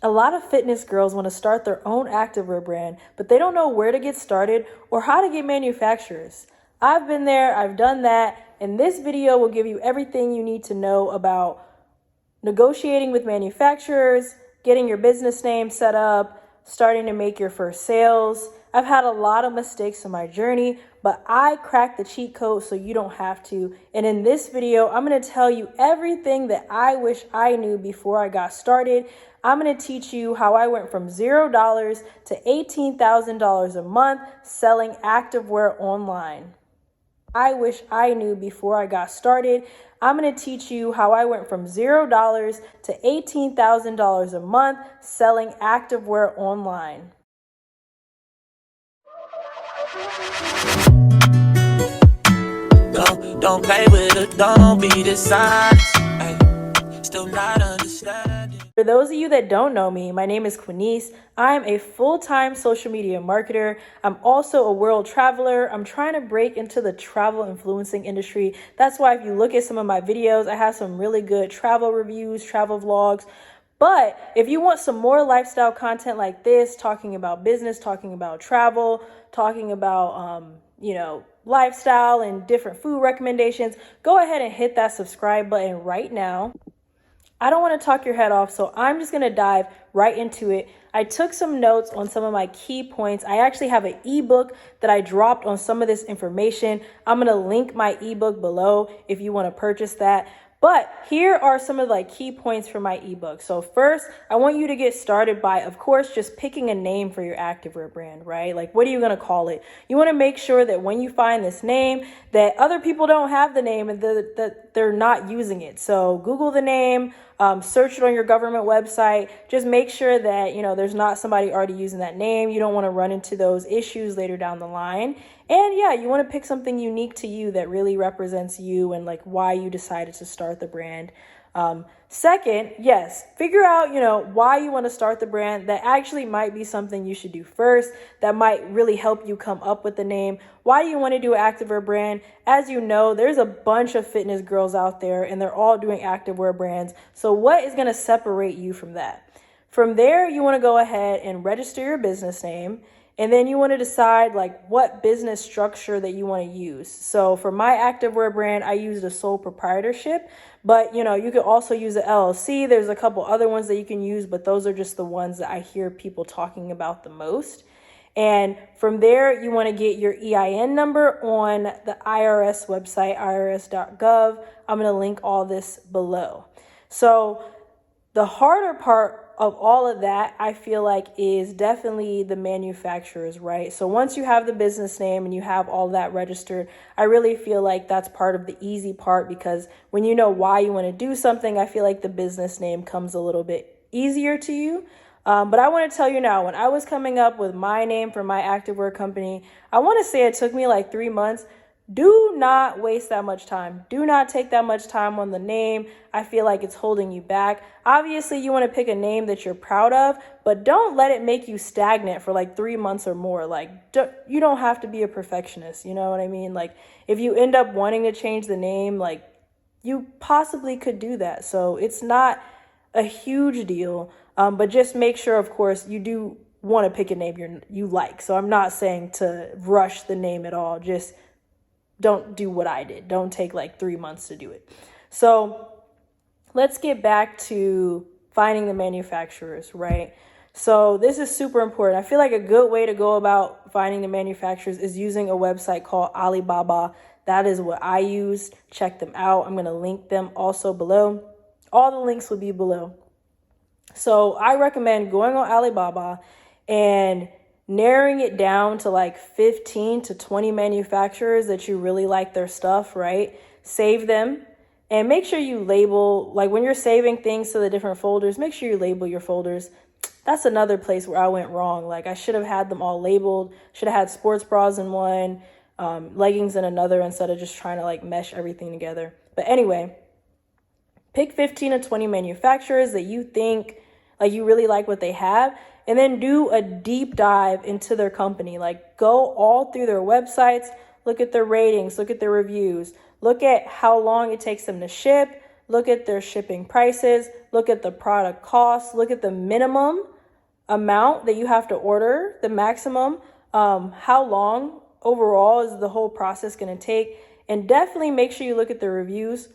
A lot of fitness girls want to start their own activewear brand, but they don't know where to get started or how to get manufacturers. I've been there, I've done that, and this video will give you everything you need to know about negotiating with manufacturers, getting your business name set up, starting to make your first sales. I've had a lot of mistakes in my journey, but I cracked the cheat code so you don't have to. And in this video, I'm going to tell you everything that I wish I knew before I got started. I'm going to teach you how I went from $0 to $18,000 a month selling activewear online. I wish I knew before I got started. I'm going to teach you how I went from $0 to $18,000 a month selling activewear online. Don't play with it, don't be dishonest. Still not understanding. For those of you that don't know me, my name is Quinice. I'm a full-time social media marketer. I'm also a world traveler. I'm trying to break into the travel influencing industry. That's why if you look at some of my videos, I have some really good travel reviews, travel vlogs. But if you want some more lifestyle content like this, talking about business, talking about travel, talking about, lifestyle and different food recommendations, go ahead and hit that subscribe button right now. I don't want to talk your head off, so I'm just going to dive right into it. I took some notes on some of my key points. I actually have an ebook that I dropped on some of this information. I'm going to link my ebook below if you want to purchase that. But here are some of the key points for my ebook. So first, I want you to get started by, of course, just picking a name for your activewear brand, right? Like, what are you going to call it? You want to make sure that when you find this name, that other people don't have the name and that they're not using it. So Google the name, search it on your government website. Just make sure that, there's not somebody already using that name. You don't want to run into those issues later down the line. And yeah, you want to pick something unique to you that really represents you and why you decided to start the brand. Second, yes, figure out, why you want to start the brand. That actually might be something you should do first. That might really help you come up with the name. Why do you want to do an activewear brand? As you know, there's a bunch of fitness girls out there and they're all doing activewear brands. So what is going to separate you from that? From there, you want to go ahead and register your business name. And then you want to decide what business structure that you want to use. So for my activewear brand, I used a sole proprietorship, but you could also use an LLC. There's a couple other ones that you can use, but those are just the ones that I hear people talking about the most. And from there, you want to get your EIN number on the IRS website, irs.gov. I'm going to link all this below. So the harder part of all of that, I feel like, is definitely the manufacturers, right? So once you have the business name and you have all that registered, I really feel like that's part of the easy part, because when you know why you want to do something, I feel like the business name comes a little bit easier to you. But I want to tell you now, when I was coming up with my name for my activewear company, I want to say it took me 3 months. Do not waste that much time. Do not take that much time on the name. I feel like it's holding you back. Obviously, you want to pick a name that you're proud of, but don't let it make you stagnant for 3 months or more. You don't have to be a perfectionist. You know what I mean? If you end up wanting to change the name, you possibly could do that. So it's not a huge deal, but just make sure, of course, you do want to pick a name you like. So I'm not saying to rush the name at all. Just don't do what I did. Don't take 3 months to do it. So let's get back to finding the manufacturers, right? So this is super important. I feel like a good way to go about finding the manufacturers is using a website called Alibaba. That is what I used. Check them out. I'm going to link them also below. All the links will be below. So I recommend going on Alibaba and narrowing it down to 15 to 20 manufacturers that you really like their stuff, right? Save them and make sure you label, when you're saving things to the different folders, make sure you label your folders. That's another place where I went wrong. I should have had them all labeled, should have had sports bras in one, leggings in another, instead of just trying to mesh everything together. But anyway, pick 15 to 20 manufacturers that you think you really like what they have, and then do a deep dive into their company. Go all through their websites, look at their ratings, look at their reviews, look at how long it takes them to ship, look at their shipping prices, look at the product costs, look at the minimum amount that you have to order, the maximum, how long overall is the whole process going to take, and definitely make sure you look at the reviews.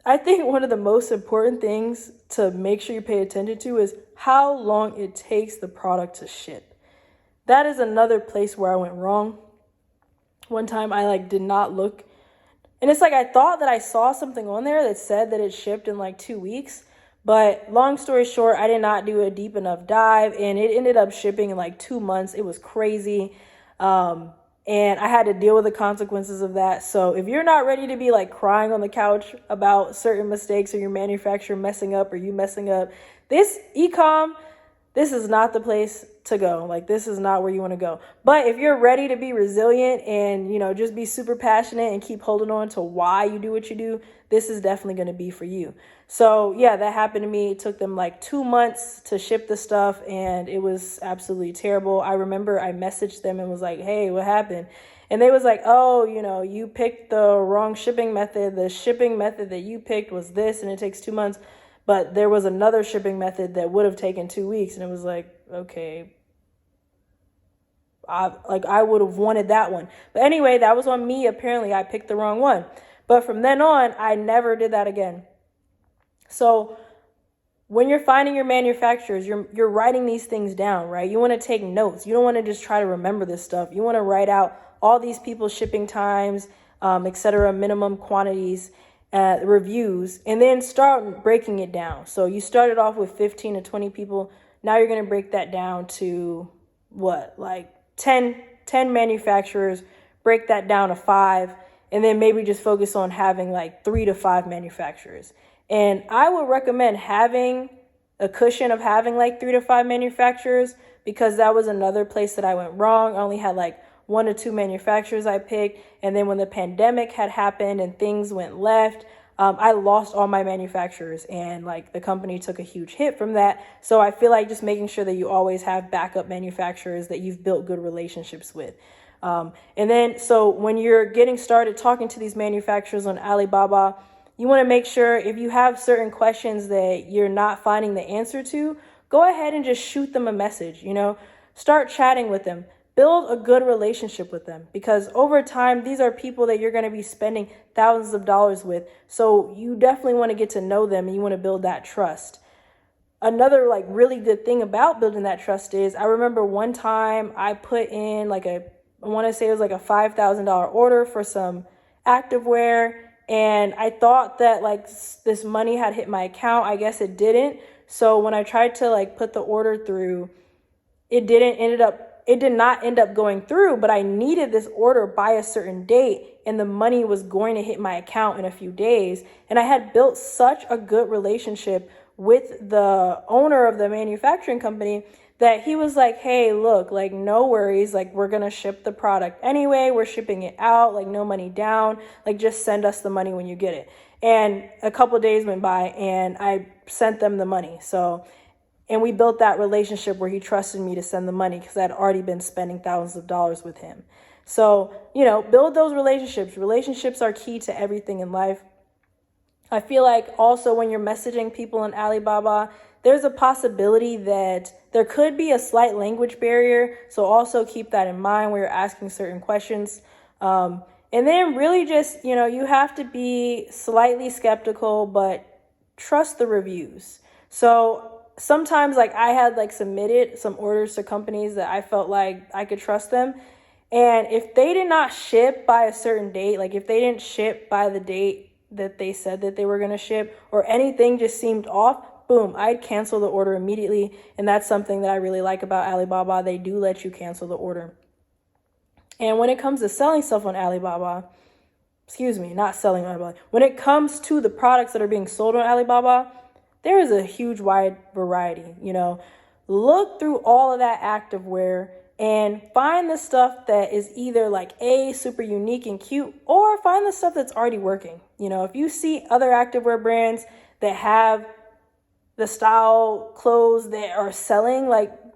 I think one of the most important things to make sure you pay attention to is how long it takes the product to ship. That is another place where I went wrong. One time I did not look, and it's I thought that I saw something on there that said that it shipped in 2 weeks, but long story short, I did not do a deep enough dive, and it ended up shipping in 2 months. It was crazy. And I had to deal with the consequences of that. So if you're not ready to be crying on the couch about certain mistakes or your manufacturer messing up or you messing up, this e-com, this is not the place to go. This is not where you want to go. But if you're ready to be resilient and, just be super passionate and keep holding on to why you do what you do, this is definitely going to be for you. So yeah, that happened to me. It took them 2 months to ship the stuff, and it was absolutely terrible. I remember I messaged them and was like, hey, what happened? And they was like, oh, you picked the wrong shipping method. The shipping method that you picked was this, and it takes 2 months. But there was another shipping method that would have taken 2 weeks. And it was okay, I would have wanted that one. But anyway, that was on me. Apparently I picked the wrong one. But from then on, I never did that again. So when you're finding your manufacturers, you're writing these things down, right? You want to take notes. You don't want to just try to remember this stuff. You want to write out all these people's shipping times, etc., minimum quantities, reviews, and then start breaking it down. So you started off with 15 to 20 people. Now you're going to break that down to 10 manufacturers, break that down to 5, and then maybe just focus on having 3 to 5 manufacturers. And I would recommend having a cushion of having 3 to 5 manufacturers, because that was another place that I went wrong. I only had 1 or 2 manufacturers I picked. And then when the pandemic had happened and things went left, I lost all my manufacturers, and the company took a huge hit from that. So I feel just making sure that you always have backup manufacturers that you've built good relationships with. And then, so when you're getting started talking to these manufacturers on Alibaba, you want to make sure if you have certain questions that you're not finding the answer to, go ahead and just shoot them a message, start chatting with them. Build a good relationship with them, because over time, these are people that you're going to be spending thousands of dollars with. So you definitely want to get to know them, and you want to build that trust. Another really good thing about building that trust is, I remember one time I put in I want to say it was a $5,000 order for some activewear. And I thought that this money had hit my account. I guess it didn't. So when I tried to put the order through, it did not end up going through, but I needed this order by a certain date, and the money was going to hit my account in a few days. And I had built such a good relationship with the owner of the manufacturing company that he was like, hey, look, no worries. We're going to ship the product anyway. We're shipping it out, no money down. Just send us the money when you get it. And a couple of days went by, and I sent them the money. And we built that relationship where he trusted me to send the money, because I had already been spending thousands of dollars with him. So, build those relationships. Relationships are key to everything in life. I feel also when you're messaging people on Alibaba, there's a possibility that there could be a slight language barrier. So also keep that in mind when you're asking certain questions. And then really just, you have to be slightly skeptical, but trust the reviews. So sometimes I had submitted some orders to companies that I felt I could trust them. And if they did not ship by a certain date, if they didn't ship by the date that they said that they were going to ship, or anything just seemed off, boom, I'd cancel the order immediately. And that's something that I really like about Alibaba. They do let you cancel the order. And when it comes to selling stuff on Alibaba, not selling on Alibaba, when it comes to the products that are being sold on Alibaba, there is a huge wide variety. Look through all of that activewear and find the stuff that is either super unique and cute, or find the stuff that's already working. If you see other activewear brands that have the style clothes that are selling,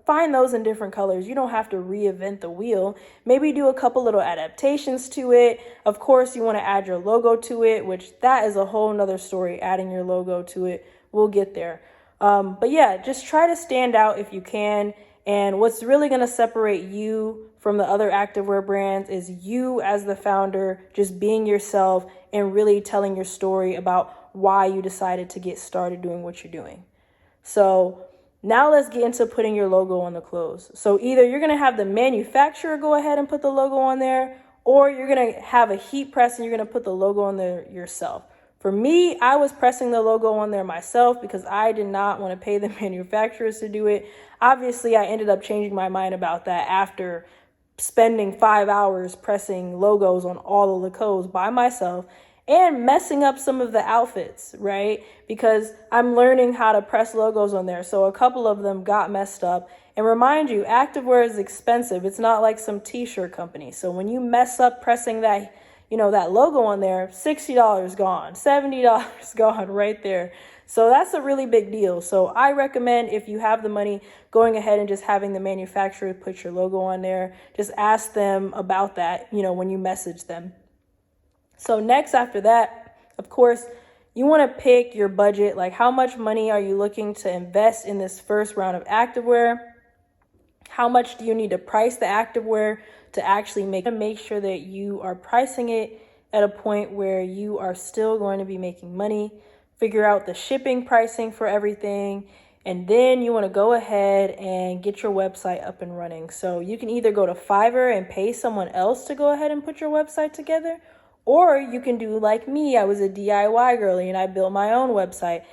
find those in different colors. You don't have to reinvent the wheel. Maybe do a couple little adaptations to it. Of course, you want to add your logo to it, which that is a whole nother story, adding your logo to it. We'll get there. But yeah, just try to stand out if you can. And what's really going to separate you from the other activewear brands is you as the founder, just being yourself and really telling your story about why you decided to get started doing what you're doing. So now let's get into putting your logo on the clothes. So either you're going to have the manufacturer go ahead and put the logo on there, or you're going to have a heat press and you're going to put the logo on there yourself. For me, I was pressing the logo on there myself because I did not want to pay the manufacturers to do it. Obviously, I ended up changing my mind about that after spending 5 hours pressing logos on all of the clothes by myself and messing up some of the outfits, right? Because I'm learning how to press logos on there. So a couple of them got messed up. And remind you, activewear is expensive. It's not like some t-shirt company. So when you mess up pressing that, that logo on there, $60 gone, $70 gone right there. So that's a really big deal. So I recommend, if you have the money, going ahead and just having the manufacturer put your logo on there. Just ask them about that, when you message them. So next after that, of course, you want to pick your budget. Like, how much money are you looking to invest in this first round of activewear? How much do you need to price the activewear to actually make sure that you are pricing it at a point where you are still going to be making money? Figure out the shipping pricing for everything. And then you want to go ahead and get your website up and running. So you can either go to Fiverr and pay someone else to go ahead and put your website together, or you can do like me. I was a DIY girly and I built my own website.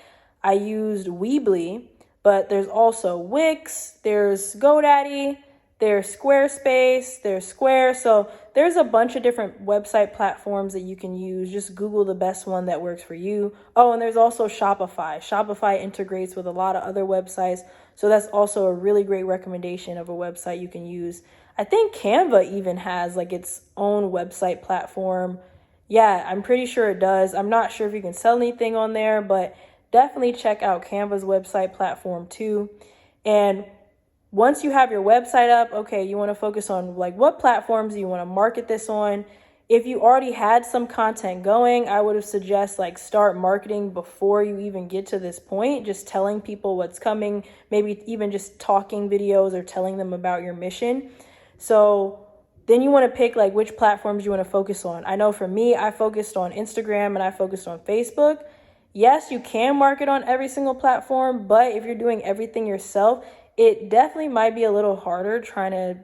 I used Weebly, but there's also Wix, there's GoDaddy, there's Squarespace, there's Square. So there's a bunch of different website platforms that you can use. Just Google the best one that works for you. Oh, and there's also Shopify. Shopify integrates with a lot of other websites. So that's also a really great recommendation of a website you can use. I think Canva even has like its own website platform. Yeah, I'm pretty sure it does. I'm not sure if you can sell anything on there, but definitely check out Canva's website platform too. And once you have your website up, okay, you want to focus on like what platforms you want to market this on. If you already had some content going, I would have suggest like start marketing before you even get to this point, just telling people what's coming, maybe even just talking videos or telling them about your mission. So then you want to pick like which platforms you want to focus on. I know for me, I focused on Instagram and I focused on Facebook. Yes, you can market on every single platform, but if you're doing everything yourself, it definitely might be a little harder trying to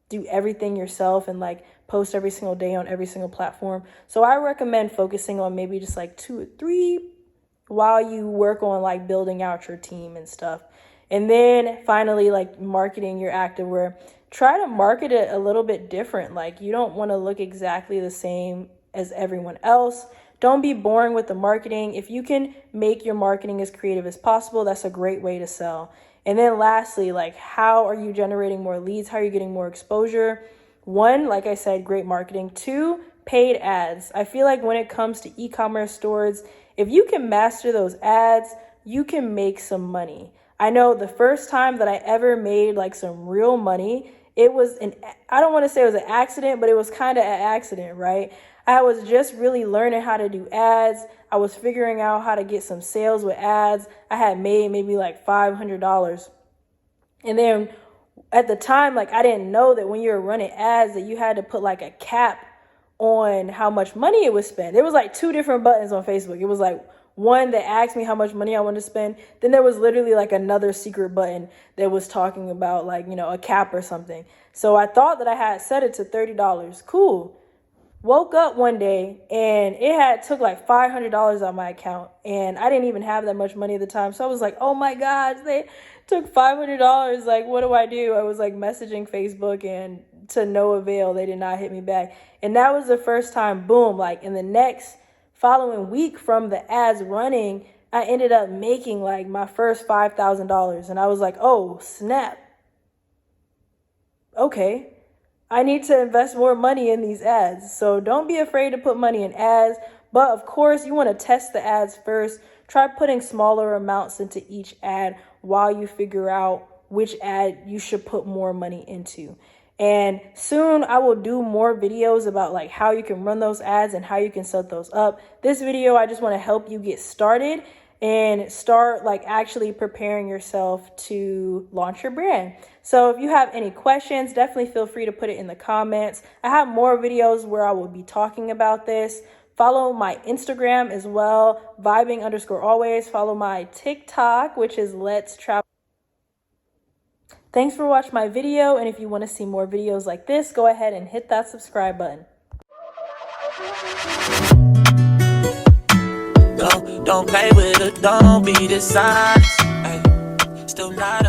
do everything yourself and like post every single day on every single platform. So I recommend focusing on maybe just like 2 or 3 while you work on like building out your team and stuff. And then finally, like marketing your activewear. Try to market it a little bit different. Like you don't want to look exactly the same as everyone else. Don't be boring with the marketing. If you can make your marketing as creative as possible, that's a great way to sell. And then lastly, like how are you generating more leads? How are you getting more exposure? 1, like I said, great marketing. 2, paid ads. I feel like when it comes to e-commerce stores, if you can master those ads, you can make some money. I know the first time that I ever made like some real money, it was I don't want to say it was an accident, but it was kind of an accident, right? I was just really learning how to do ads. I was figuring out how to get some sales with ads. I had made maybe like $500. And then at the time, like I didn't know that when you were running ads that you had to put like a cap on how much money it would spend. There was like 2 different buttons on Facebook. It was like one that asked me how much money I wanted to spend. Then there was literally like another secret button that was talking about like, a cap or something. So I thought that I had set it to $30. Cool. Woke up one day and it took like $500 out of my account, and I didn't even have that much money at the time. So I was like, oh my gosh, they took $500. Like, what do? I was like messaging Facebook, and to no avail. They did not hit me back. And that was the first time, boom, like in the next following week from the ads running, I ended up making like my first $5,000. And I was like, oh, snap. Okay. I need to invest more money in these ads. So don't be afraid to put money in ads. But of course, you want to test the ads first. Try putting smaller amounts into each ad while you figure out which ad you should put more money into. And soon I will do more videos about like how you can run those ads and how you can set those up. This video, I just want to help you get started and start like actually preparing yourself to launch your brand. So if you have any questions, definitely feel free to put it in the comments. I have more videos where I will be talking about this. Follow my Instagram as well, vibing_always. Follow my TikTok, which is Let's Travel. Thanks for watching my video, and if you want to see more videos like this, go ahead and hit that subscribe button. Don't play with it, don't be dishonest. Ay, still not